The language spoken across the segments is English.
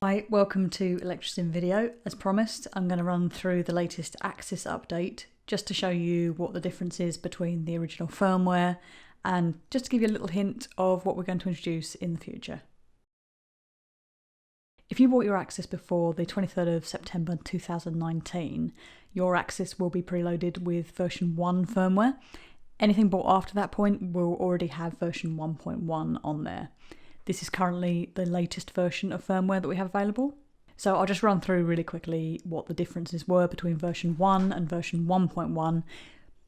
Hi, welcome to ElectraStim video. As promised, I'm going to run through the latest Axis update just to show you what the difference is between the original firmware and just to give you a little hint of what we're going to introduce in the future. If you bought your Axis before the 23rd of September 2019, your Axis will be preloaded with version 1 firmware. Anything bought after that point will already have version 1.1 on there. This is currently the latest version of firmware that we have available. So I'll just run through really quickly what the differences were between version 1 and version 1.1.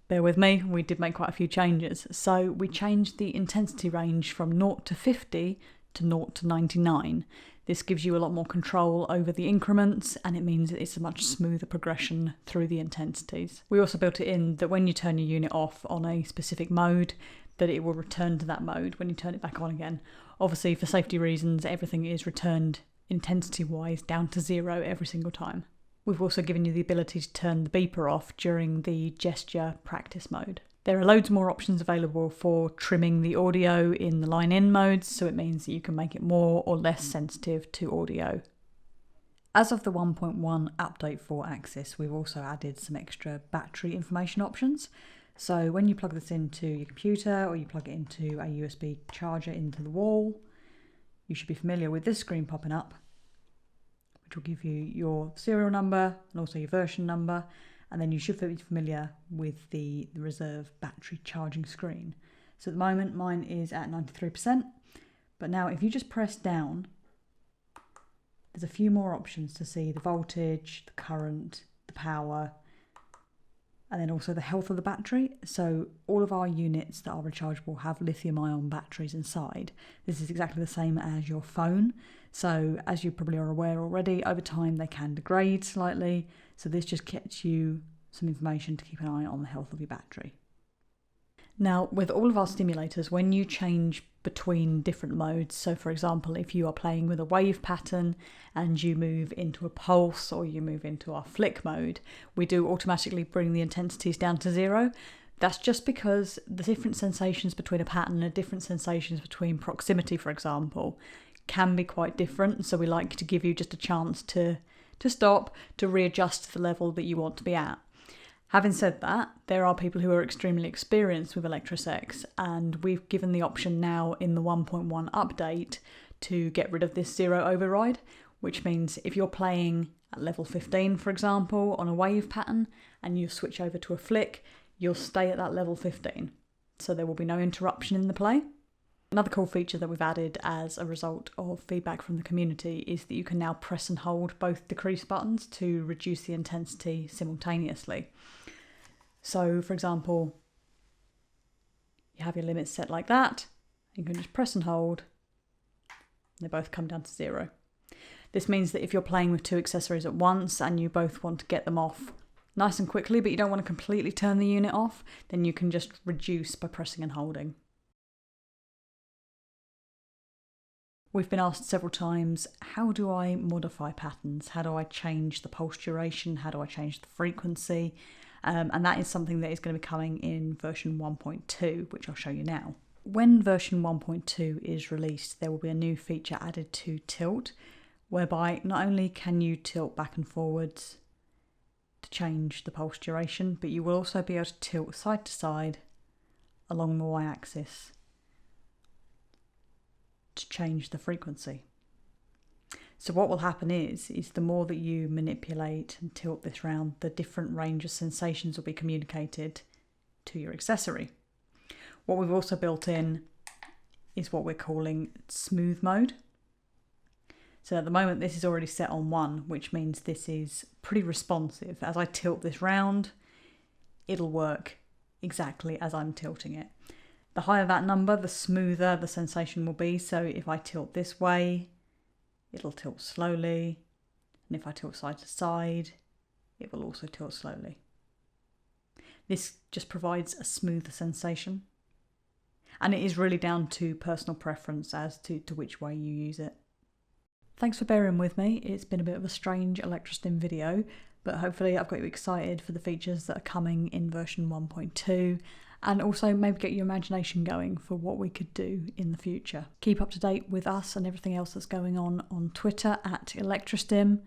Bear with me, we did make quite a few changes. So we changed the intensity range from 0 to 50 to 0 to 99. This gives you a lot more control over the increments and it means it's a much smoother progression through the intensities. We also built it in that when you turn your unit off on a specific mode, that it will return to that mode when you turn it back on again. Obviously, for safety reasons, everything is returned intensity-wise down to 0 every single time. We've also given you the ability to turn the beeper off during the gesture practice mode. There are loads more options available for trimming the audio in the line-in modes, so it means that you can make it more or less sensitive to audio. As of the 1.1 update for Axis, we've also added some extra battery information options. So when you plug this into your computer or you plug it into a USB charger into the wall, you should be familiar with this screen popping up, which will give you your serial number and also your version number, and then you should be familiar with the reserve battery charging screen. So at the moment mine is at 93%, but now if you just press down, there's a few more options to see the voltage, the current, the power, and then also the health of the battery. So all of our units that are rechargeable have lithium-ion batteries inside. This is exactly the same as your phone. So as you probably are aware already, over time they can degrade slightly. So this just gets you some information to keep an eye on the health of your battery. Now, with all of our stimulators, when you change between different modes, so for example, if you are playing with a wave pattern and you move into a pulse or you move into our flick mode, we do automatically bring the intensities down to 0. That's just because the different sensations between a pattern and different sensations between proximity, for example, can be quite different. So we like to give you just a chance to stop, to readjust to the level that you want to be at. Having said that, there are people who are extremely experienced with ElectraStim, and we've given the option now in the 1.1 update to get rid of this 0 override, which means if you're playing at level 15, for example, on a wave pattern, and you switch over to a flick, you'll stay at that level 15. So there will be no interruption in the play. Another cool feature that we've added as a result of feedback from the community is that you can now press and hold both decrease buttons to reduce the intensity simultaneously. So for example, you have your limits set like that, you can just press and hold, and they both come down to 0. This means that if you're playing with two accessories at once and you both want to get them off nice and quickly, but you don't want to completely turn the unit off, then you can just reduce by pressing and holding. We've been asked several times, how do I modify patterns? How do I change the pulse duration? How do I change the frequency? And that is something that is going to be coming in version 1.2, which I'll show you now. When version 1.2 is released, there will be a new feature added to tilt, whereby not only can you tilt back and forwards to change the pulse duration, but you will also be able to tilt side to side along the y-axis to change the frequency. So what will happen is the more that you manipulate and tilt this round, the different range of sensations will be communicated to your accessory. What we've also built in is what we're calling smooth mode. So at the moment this is already set on 1, which means this is pretty responsive. As I tilt this round, it'll work exactly as I'm tilting it. The higher that number, the smoother the sensation will be. So if I tilt this way, it'll tilt slowly. And if I tilt side to side, it will also tilt slowly. This just provides a smoother sensation. And it is really down to personal preference as to which way you use it. Thanks for bearing with me. It's been a bit of a strange ElectraStim video, but hopefully I've got you excited for the features that are coming in version 1.2. and also maybe get your imagination going for what we could do in the future. Keep up to date with us and everything else that's going on Twitter at ElectraStim.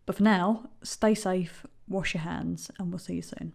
But for now, stay safe, wash your hands, and we'll see you soon.